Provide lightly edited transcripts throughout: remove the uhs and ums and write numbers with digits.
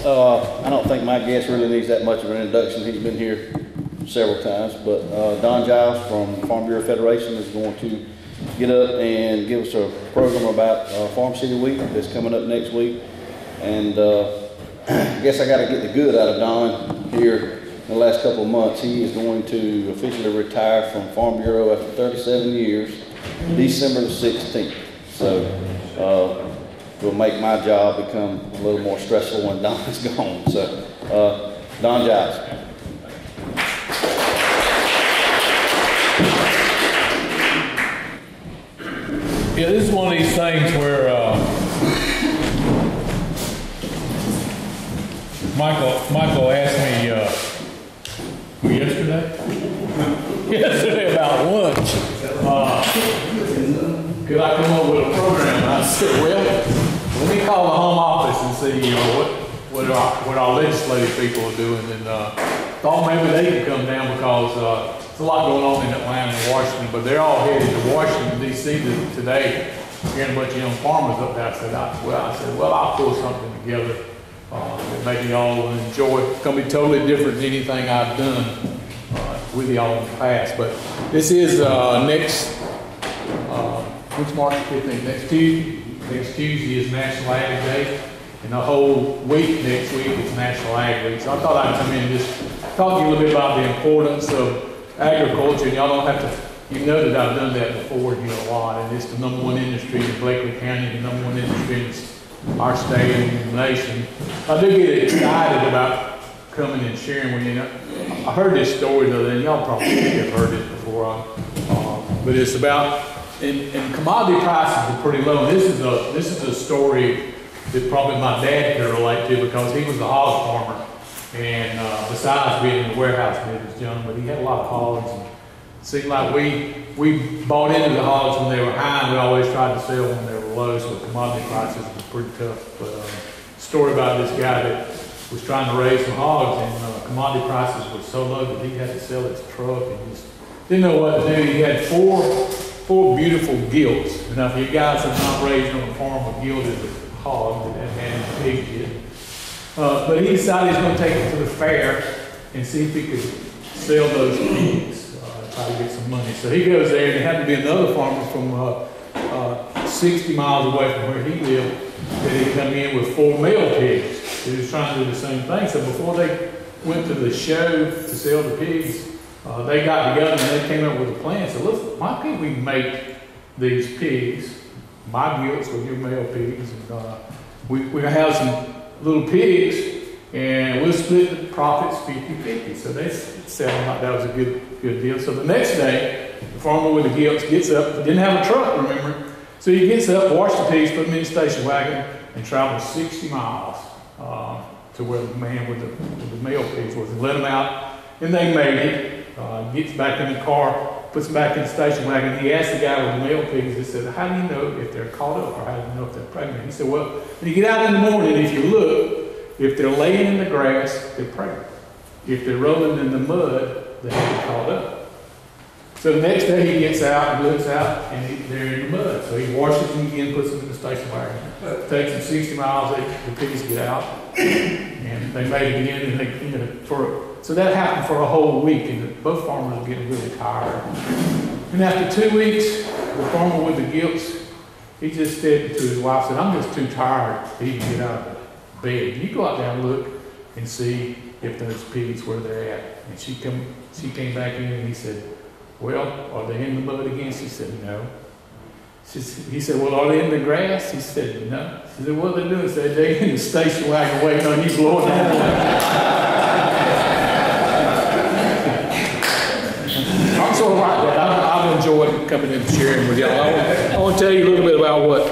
I don't think my guest really needs that much of an introduction. He's been here several times, but Don Giles from Farm Bureau Federation is going to get up and give us a program about Farm City Week that's coming up next week. And I guess I got to get the good out of Don here in the last couple of months. He is going to officially retire from Farm Bureau after 37 years, December the 16th. So will make my job become a little more stressful when Don's gone. So Don Giles. Yeah, this is one of these things where Michael asked me yesterday about lunch. Could I come up with a program? And I said, well, let me call the home office and see, what our legislative people are doing, and thought maybe they could come down because there's a lot going on in Atlanta and Washington, but they're all headed to Washington, D.C. today, hearing a bunch of young farmers up there. I said, well, I'll pull something together that maybe y'all will enjoy. It's going to be totally different than anything I've done with y'all in the past. But this is next March 15th, next Tuesday is National Ag Day, and the whole week next week is National Ag Week. So I thought I'd come in and just talk to you a little bit about the importance of agriculture, and y'all don't have to, you know that I've done that before here a lot, and it's the #1 industry in Blakely County, the #1 industry in our state and the nation. I do get excited about coming and sharing with you. I heard this story the other day, and y'all probably have heard it before, but it's about, and commodity prices are pretty low. And this is a story that probably my dad could relate to because he was a hog farmer, and besides being in the warehouse business, young, but he had a lot of hogs. And it seemed like we bought into the hogs when they were high, and we always tried to sell when they were low. So commodity prices were pretty tough. But story about this guy that was trying to raise some hogs, and commodity prices were so low that he had to sell his truck and just didn't know what to do. He had four beautiful gilts. Now, if you guys have not raised on a farm, a gilt is a hog that had pigs in. But he decided he was going to take it to the fair and see if he could sell those pigs, try to get some money. So he goes there, and there happened to be another farmer from 60 miles away from where he lived that had come in with 4 male pigs. He was trying to do the same thing. So before they went to the show to sell the pigs, they got together and they came up with a plan. So listen, why can't we make these pigs, my gilts with your male pigs, and we're going to have some little pigs, and we'll split the profits 50-50. So they sounded like that was a good deal. So the next day, the farmer with the gilts gets up. He didn't have a truck, remember? So he gets up, washed the pigs, put them in the station wagon, and traveled 60 miles to where the man with the male pigs was, and let them out, and they made it. Gets back in the car, puts them back in the station wagon. He asked the guy with the male pigs, he said, how do you know if they're caught up, or how do you know if they're pregnant? He said, well, when you get out in the morning, if you look, if they're laying in the grass, they're pregnant. If they're rolling in the mud, they haven't caught up. So the next day he gets out and looks out, and they're in the mud. So he washes them again, puts them in the station wagon. Takes them 60 miles, the pigs get out, and they made it again, and so that happened for a whole week, and both farmers were getting really tired. And after 2 weeks, the farmer with the gilts, he just said to his wife, said, I'm just too tired to even get out of bed. You go out there and look and see if those pigs where they're at. And she came back in, and he said, well, are they in the mud again? She said, no. He said, well, are they in the grass? He said, no. She said, what are they doing? He said, they're in the station wagon waiting on you blowing that away. I'm sort of like that. I've enjoyed coming in and sharing with y'all. I want to tell you a little bit about what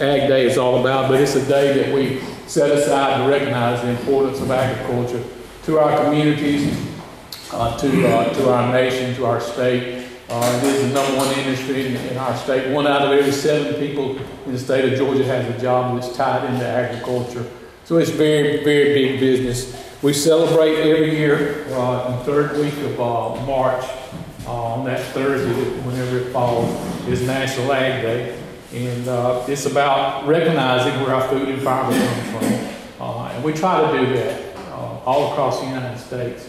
Ag Day is all about, but it's a day that we set aside to recognize the importance of agriculture to our communities, to our nation, to our state. It is the #1 industry in our state. 1 out of every 7 people in the state of Georgia has a job that's tied into agriculture. So it's very, very big business. We celebrate every year on the 3rd week of March. On that Thursday, whenever it falls, is National Ag Day. And it's about recognizing where our food and fiber comes from. And we try to do that all across the United States.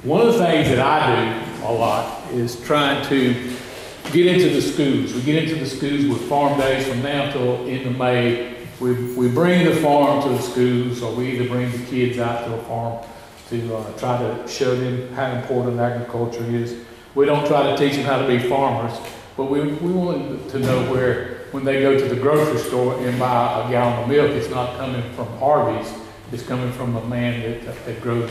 One of the things that I do a lot is trying to get into the schools. We get into the schools with farm days from now till into May. We bring the farm to the schools, or we either bring the kids out to a farm to try to show them how important agriculture is. We don't try to teach them how to be farmers, but we want them to know where, when they go to the grocery store and buy a gallon of milk, it's not coming from Harvey's, it's coming from a man that grows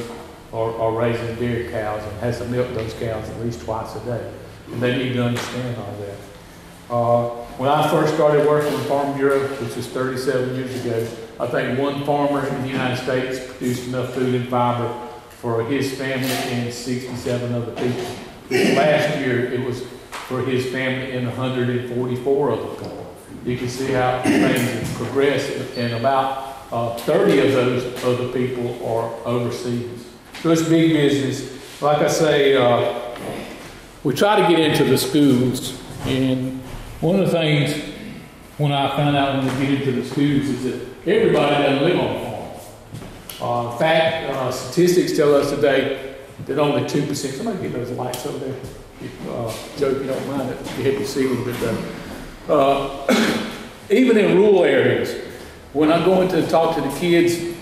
or raises dairy cows and has to milk those cows at least twice a day. And they need to understand all that. When I first started working with Farm Bureau, which was 37 years ago, I think one farmer in the United States produced enough food and fiber for his family and 67 other people. Last year, it was for his family and 144 other people. You can see how things have progressed, and about 30 of those other people are overseas. So it's big business. Like I say, we try to get into the schools, and one of the things when I found out when we get into the schools is that everybody doesn't live on a farm. In fact, statistics tell us today that only 2%, somebody get those lights over there. Joe, if you don't mind, it help you see a little bit better. Even in rural areas, when I go in to talk to the kids,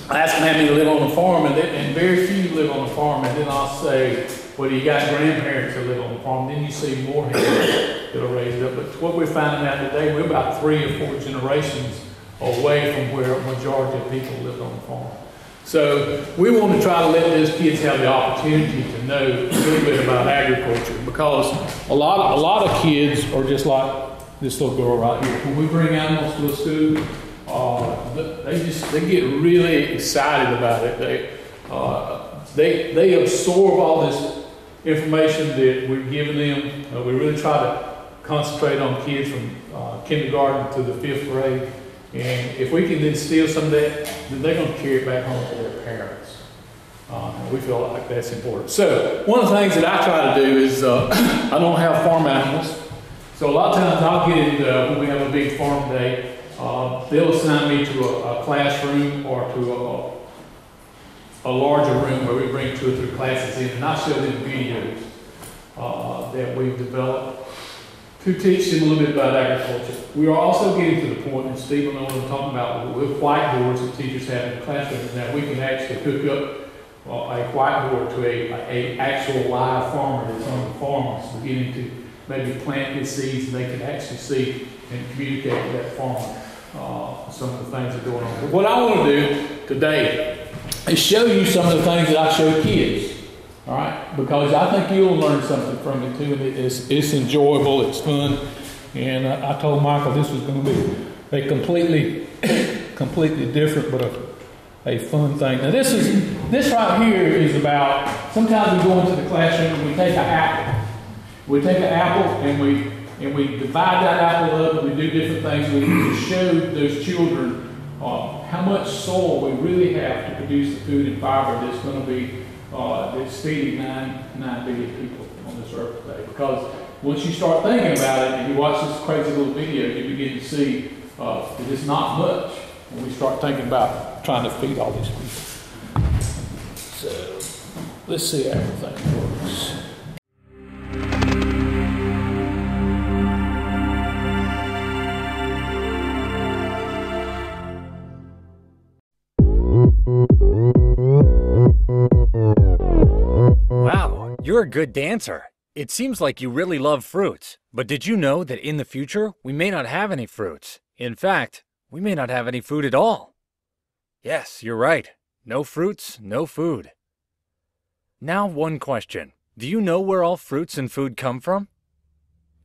I ask them how many live on the farm, and very few live on the farm, and then I'll say, well, you got grandparents that live on the farm, then you see more hands that are raised up. But what we're finding out today, we're about 3 or 4 generations away from where a majority of people live on the farm. So we want to try to let those kids have the opportunity to know a little bit about agriculture, because a lot of kids are just like this little girl right here. When we bring animals to a school, they get really excited about it. They absorb all this information that we're giving them. We really try to concentrate on kids from kindergarten to the 5th grade. And if we can instill some of that, then they're going to carry it back home to their parents. And we feel like that's important. So one of the things that I try to do is I don't have farm animals. So a lot of times I'll get in, when we have a big farm day, they'll assign me to a classroom or to a larger room where we bring 2 or 3 classes in, and I show them videos that we've developed to teach them a little bit about agriculture. We are also getting to the point, and Steve will know what I'm talking about, with whiteboards that teachers have in the classrooms. Now we can actually hook up a whiteboard to a actual live farmer that's on the farm, so beginning to maybe plant his seeds, and they can actually see and communicate with that farmer some of the things that are going on. But what I want to do today is show you some of the things that I show kids. All right, because I think you'll learn something from it too, and it's enjoyable, it's fun, and I told Michael this was going to be a completely different but a fun thing. Now this right here is about, sometimes we go into the classroom and we take an apple. We take an apple and we divide that apple up, and we do different things. We show those children how much soil we really have to produce the food and fiber that's going to be that's feeding 9 billion people on this earth today. Because once you start thinking about it and you watch this crazy little video, you begin to see that it's not much when we start thinking about trying to feed all these people. So let's see how everything works. Wow, you're a good dancer. It seems like you really love fruits. But did you know that in the future, we may not have any fruits? In fact, we may not have any food at all. Yes, you're right. No fruits, no food. Now one question. Do you know where all fruits and food come from?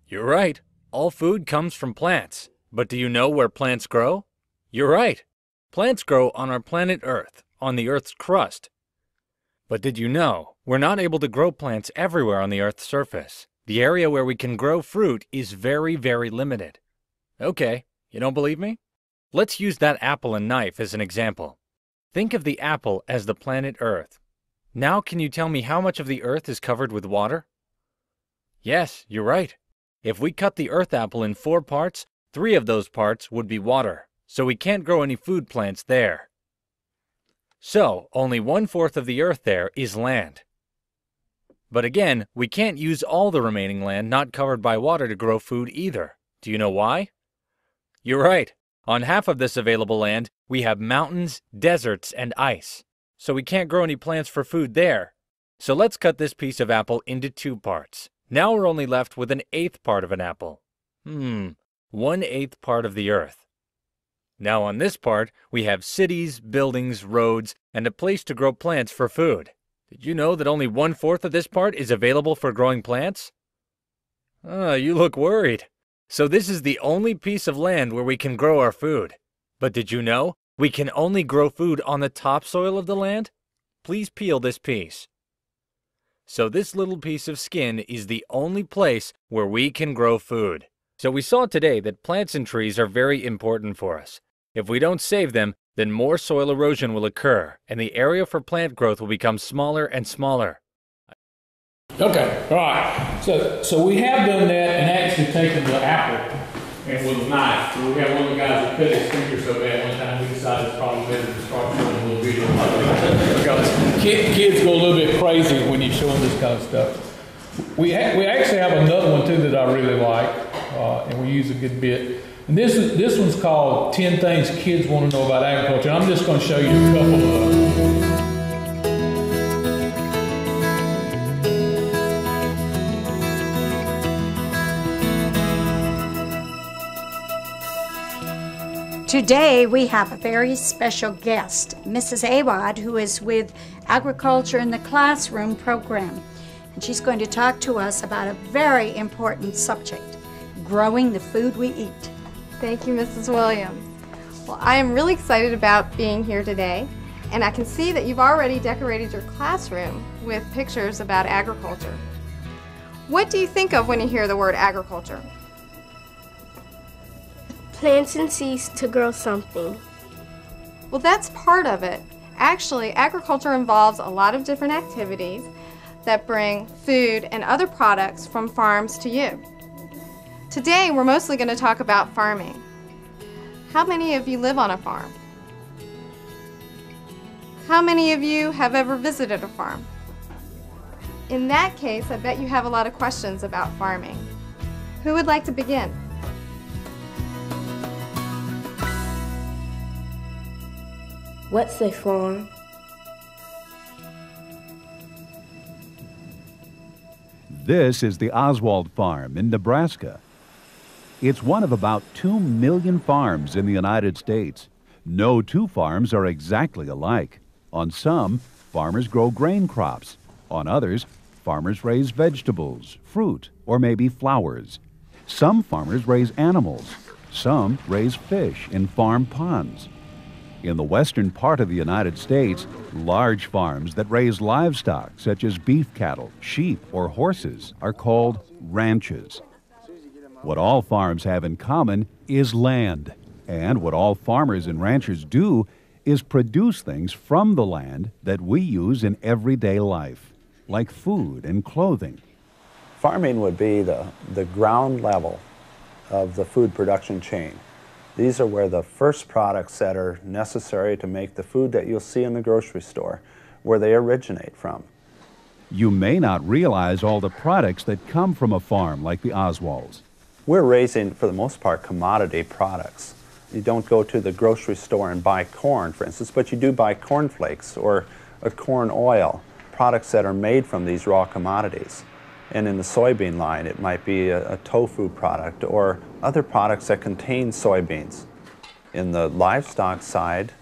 You're right. All food comes from plants. But do you know where plants grow? You're right. Plants grow on our planet Earth, on the Earth's crust. But did you know, we're not able to grow plants everywhere on the Earth's surface. The area where we can grow fruit is very, very limited. Okay, you don't believe me? Let's use that apple and knife as an example. Think of the apple as the planet Earth. Now can you tell me how much of the Earth is covered with water? Yes, you're right. If we cut the Earth apple in 4 parts, 3 of those parts would be water, so we can't grow any food plants there. So, only 1/4 of the Earth there is land. But again, we can't use all the remaining land not covered by water to grow food either. Do you know why? You're right. On half of this available land, we have mountains, deserts, and ice. So we can't grow any plants for food there. So let's cut this piece of apple into 2 parts. Now we're only left with 1/8 part of an apple. 1/8 part of the Earth. Now on this part, we have cities, buildings, roads, and a place to grow plants for food. Did you know that only 1/4 of this part is available for growing plants? You look worried. So this is the only piece of land where we can grow our food. But did you know we can only grow food on the topsoil of the land? Please peel this piece. So this little piece of skin is the only place where we can grow food. So we saw today that plants and trees are very important for us. If we don't save them, then more soil erosion will occur, and the area for plant growth will become smaller and smaller. Okay, all right. So we have done that and actually taken the apple and with a knife. We had one of the guys that cut his finger so bad one time we decided it's probably better to start showing a little video because kids go a little bit crazy when you show them this kind of stuff. We actually have another one too that I really like, and we use a good bit. And this one's called 10 Things Kids Want to Know About Agriculture. And I'm just going to show you a couple of them. Today we have a very special guest, Mrs. Awad, who is with Agriculture in the Classroom program. And she's going to talk to us about a very important subject, growing the food we eat. Thank you, Mrs. Williams. Well, I am really excited about being here today, and I can see that you've already decorated your classroom with pictures about agriculture. What do you think of when you hear the word agriculture? Plants and seeds to grow something. Well, that's part of it. Actually, agriculture involves a lot of different activities that bring food and other products from farms to you. Today, we're mostly going to talk about farming. How many of you live on a farm? How many of you have ever visited a farm? In that case, I bet you have a lot of questions about farming. Who would like to begin? What's a farm? This is the Oswald Farm in Nebraska. It's one of about 2 million farms in the United States. No 2 farms are exactly alike. On some, farmers grow grain crops. On others, farmers raise vegetables, fruit, or maybe flowers. Some farmers raise animals. Some raise fish in farm ponds. In the western part of the United States, large farms that raise livestock, such as beef cattle, sheep, or horses, are called ranches. What all farms have in common is land, and what all farmers and ranchers do is produce things from the land that we use in everyday life, like food and clothing. Farming would be the ground level of the food production chain. These are where the first products that are necessary to make the food that you'll see in the grocery store, where they originate from. You may not realize all the products that come from a farm like the Oswalds. We're raising, for the most part, commodity products. You don't go to the grocery store and buy corn, for instance, but you do buy cornflakes or a corn oil, products that are made from these raw commodities. And in the soybean line, it might be a tofu product or other products that contain soybeans. In the livestock side,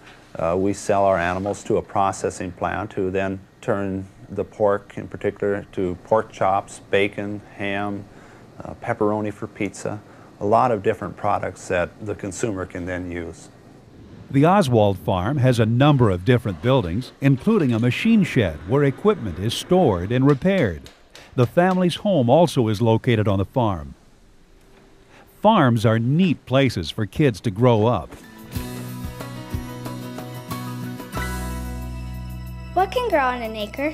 we sell our animals to a processing plant who then turn the pork in particular to pork chops, bacon, ham, pepperoni for pizza, a lot of different products that the consumer can then use. The Oswald Farm has a number of different buildings, including a machine shed where equipment is stored and repaired. The family's home also is located on the farm. Farms are neat places for kids to grow up. What can grow on an acre?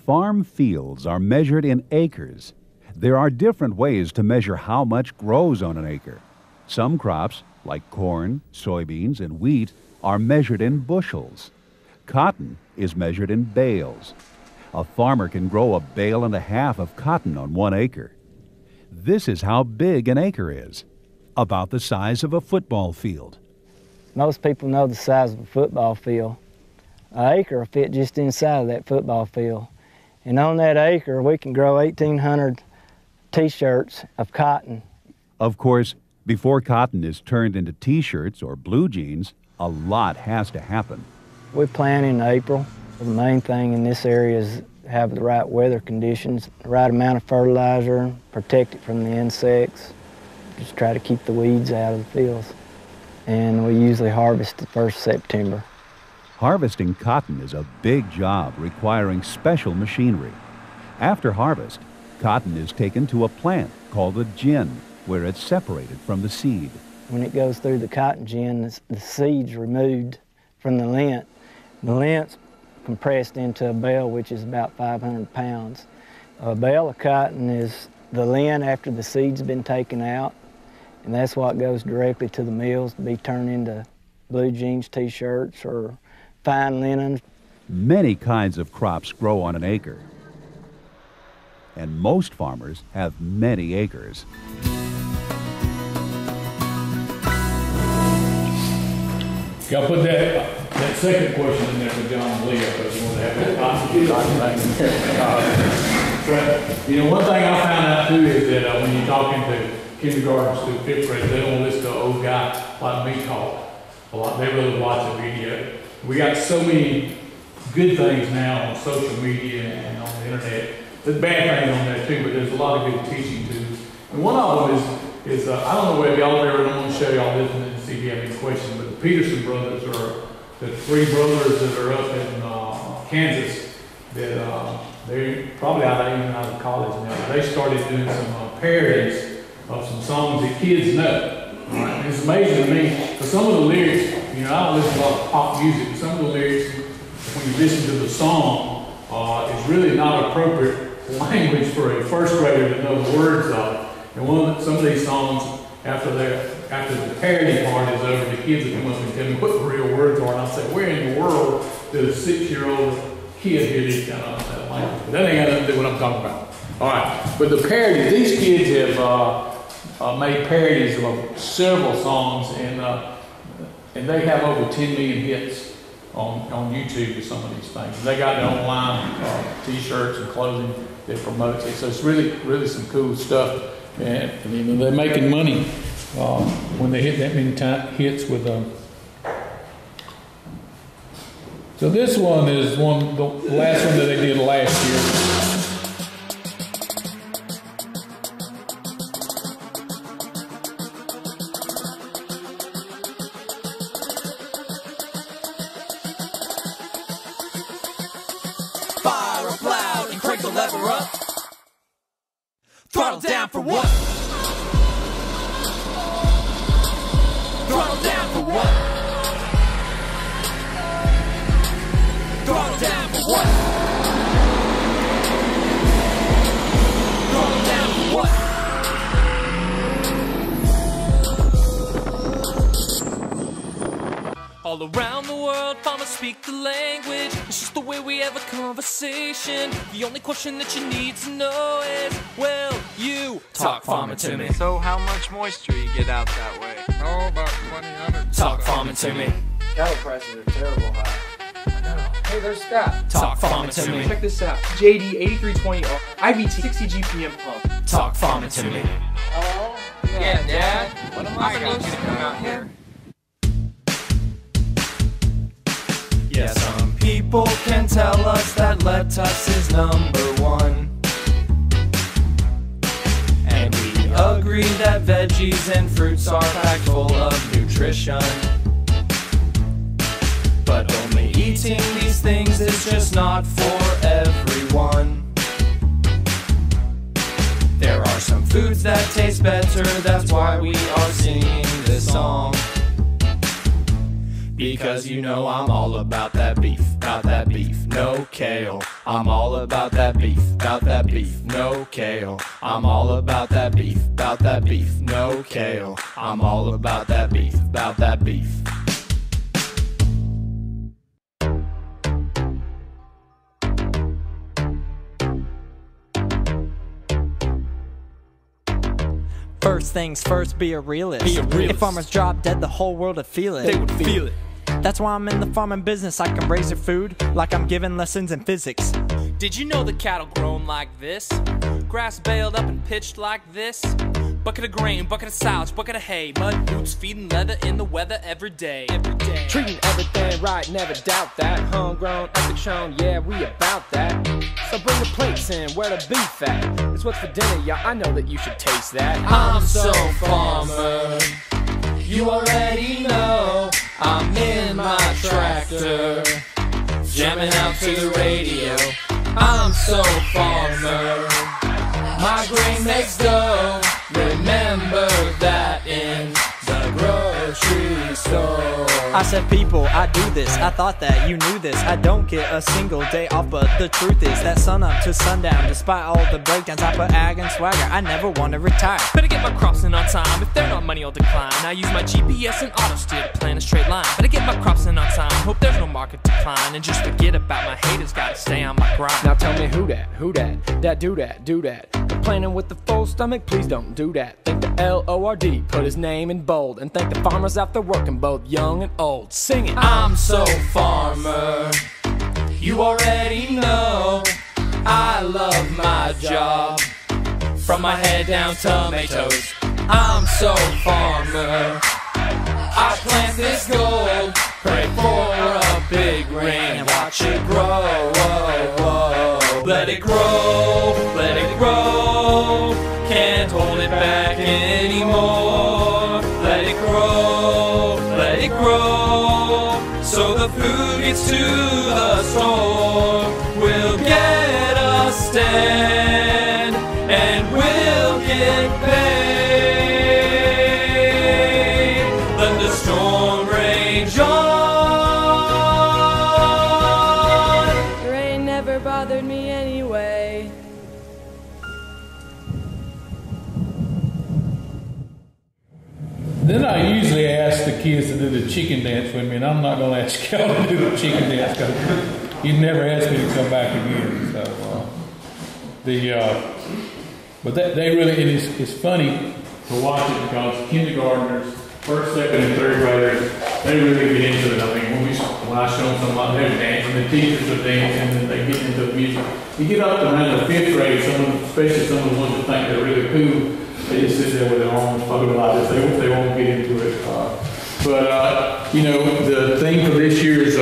Farm fields are measured in acres. There are different ways to measure how much grows on an acre. Some crops, like corn, soybeans, and wheat, are measured in bushels. Cotton is measured in bales. A farmer can grow 1.5 bales of cotton on 1 acre. This is how big an acre is, about the size of a football field. Most people know the size of a football field. An acre will fit just inside of that football field. And on that acre, we can grow 1,800 t-shirts of cotton. Of course, before cotton is turned into t-shirts or blue jeans, a lot has to happen. We plant in April. The main thing in this area is have the right weather conditions, the right amount of fertilizer, protect it from the insects, just try to keep the weeds out of the fields. And we usually harvest the 1st September. Harvesting cotton is a big job requiring special machinery. After harvest, cotton is taken to a plant called a gin, where it's separated from the seed. When it goes through the cotton gin, the seed's removed from the lint. The lint's compressed into a bale, which is about 500 pounds. A bale of cotton is the lint after the seed's been taken out, and that's what goes directly to the mills to be turned into blue jeans, t-shirts, or fine linen. Many kinds of crops grow on an acre, and most farmers have many acres. Y'all put that second question in there for John and Leah, because you want to have that thing. You know, one thing I found out too is that when you're talking to kindergartners through 5th grade, they don't listen to old guys like me talk a lot. They really watch a video. We got so many good things now on social media and on the internet. There's bad things on there too, but there's a lot of good teaching too. And one of them is I don't know whether y'all ever, I'm going to show y'all this and then see if you have any questions, but the Peterson brothers are the 3 brothers that are up in Kansas that they're probably even out of college now. They started doing some parodies of some songs that kids know. Right? And it's amazing to me, because some of the lyrics, you know, I don't listen to a lot of pop music, but some of the lyrics, when you listen to the song, is really not appropriate language for a 1st grader to know the words of. And some of these songs, after the parody part is over, the kids will come up and tell me what the real words are, and I'll say, where in the world did a 6-year-old kid hear this kind of language? But that ain't got nothing to do with what I'm talking about. All right, but the parodies, these kids have made parodies of several songs, and they have over 10 million hits on YouTube with some of these things. And they got their online t-shirts and clothing that promotes it. So it's really some cool stuff. And you know, they're making money when they hit that many hits with them. So this one is the last one that they did last year. Fire up loud and crank the lever up. Throttle down for what? Throttle down for what? Throttle down for what? Throttle down for what? All around the world, farmers speak the language. It's just the way we have a conversation. The only question that you need to know is, well, you talk farming to me. So how much moisture you get out that way? Oh, about 2,000. Talk farming to me. Cattle prices are terrible high. I know. Hey, there's Scott. Talk farming to me. Check this out. JD 8320R, IVT 60 GPM pump. Talk farming to me. Hello? Yeah, Dad. What am I going to come out here? Yeah, some people can tell us that lettuce is #1. And we agree that veggies and fruits are packed full of nutrition. But only eating these things is just not for everyone. There are some foods that taste better, that's why we are singing this song. Because you know I'm all about that beef, no kale. I'm all about that beef, no kale. I'm all about that beef, no kale. I'm all about that beef, First things first, be a realist. If farmers drop dead, the whole world would feel it. They would feel it. That's why I'm in the farming business. I can raise their food like I'm giving lessons in physics. Did you know the cattle grown like this? Grass baled up and pitched like this? Bucket of grain, bucket of silage, bucket of hay. Mud boots feeding leather in the weather every day. Treating everything right, never doubt that. Homegrown, epic shown, yeah, we about that. So bring the plates in, where the beef at? It's what's for dinner, yeah, I know that you should taste that. I'm so farmer, you already know. I'm in my tractor, jamming out to the radio. I'm so farmer, my grain makes dough. Remember that in the grocery store. I said, people, I do this. I thought that you knew this. I don't get a single day off, but the truth is that sun up to sundown. Despite all the breakdowns, I put ag and swagger. I never want to retire. Better get my crops in on time. If they're not money, I'll decline. I use my GPS and auto steer to plan a straight line. Better get my crops in on time. Hope there's no market decline. And just forget about my haters. Gotta stay on my grind. Now tell me who that, that do that. Complaining with the full stomach, please don't do that. Thank the L-O-R-D, put his name in bold. And thank the farmers out there working, both young and old. Sing it. I'm so farmer, you already know. I love my job, from my head down tomatoes. I'm so farmer, I plant this gold. Pray for a big rain and watch it grow. Let it grow, let it grow. Can't hold it back anymore. Let it grow, let it grow. So the food gets to the store. We'll get a stand and we'll get paid. Let the storm rage on. The rain never bothered me anyway. Then I usually ask the kids to do the chicken dance with me, and I'm not going to ask y'all to do the chicken dance because you'd never ask me to come back again. So, but they really, it's funny to watch it because kindergartners, first, second, and third graders, they really get into it. I mean, when I show them something like that dancing, the teachers are dancing, and they get into the music. You get up to around the fifth grade, especially some of the ones that think they're really cool. They just sit there with their arms folded like this. They won't get into it. You know, the theme for this year's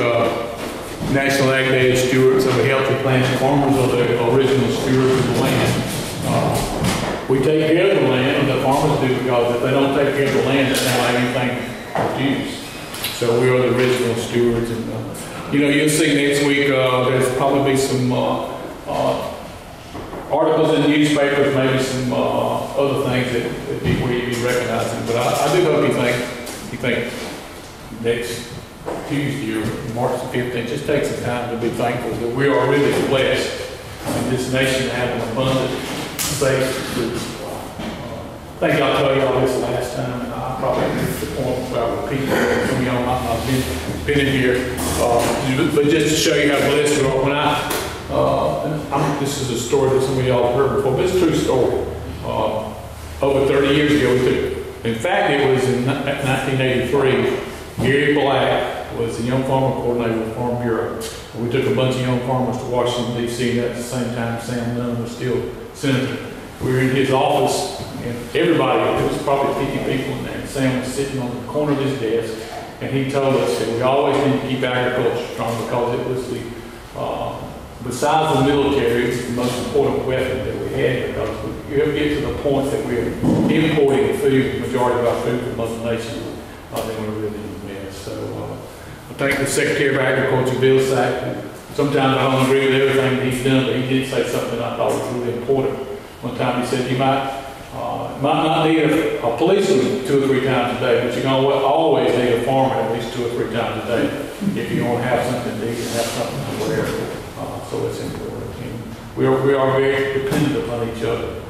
National Ag Day is Stewards of a Healthy Planet. Farmers are the original stewards of the land. We take care of the land, the farmers do, because if they don't take care of the land, they don't have anything to use. So we are the original stewards. And you know, you'll see next week there's probably be some articles in the newspapers, maybe some other things that people will be recognizing. But I do hope you think next Tuesday or March the 15th, just take some time to be thankful that we are really blessed in this nation to have an abundant, safe food. I think I'll tell y'all this last time, and I probably made the point about repeating it. Some of y'all might not have been in here, but just to show you how blessed we are. When this is a story that some of y'all have heard before, but it's a true story. Over 30 years ago, in fact, it was in 1983, Gary Black was the young farmer coordinator with Farm Bureau. We took a bunch of young farmers to Washington, D.C. At the same time Sam Nunn was still senator. We were in his office, and everybody, there was probably 50 people in there, and Sam was sitting on the corner of his desk, and he told us that we always need to keep agriculture strong because it was the besides the military, it's the most important weapon that we had because you ever get to the point that we're importing food, the majority of our food from other nations, then we're really in a mess. So I thank the Secretary of Agriculture, Bill Sack. Sometimes I don't agree with everything that he's done, but he did say something I thought was really important. One time he said, you might might not need a policeman 2 or 3 times a day, but you're going to always need a farmer at least 2 or 3 times a day if you want to have something to eat and have something to wear. So it's important. And we are very dependent upon each other.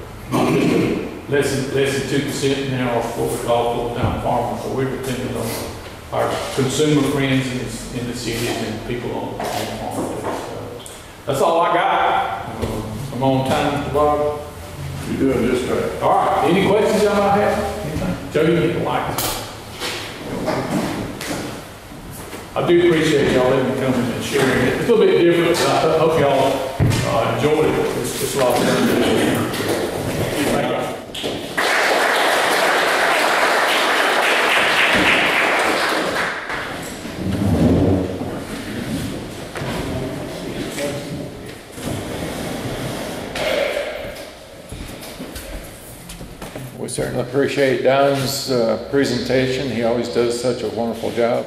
Less than 2% now are what we call full-time farmers, so we're dependent on our consumer friends in the cities and people on the farm. That's all I got. I'm on time, Mr. Bob. You're doing just right. All right. Any questions y'all might have? Anything? Joe, you need to like it. I do appreciate y'all letting me come and sharing it. It's a little bit different, but I hope y'all enjoyed it. It's a lot of fun. Thank you. We certainly appreciate Don's presentation. He always does such a wonderful job.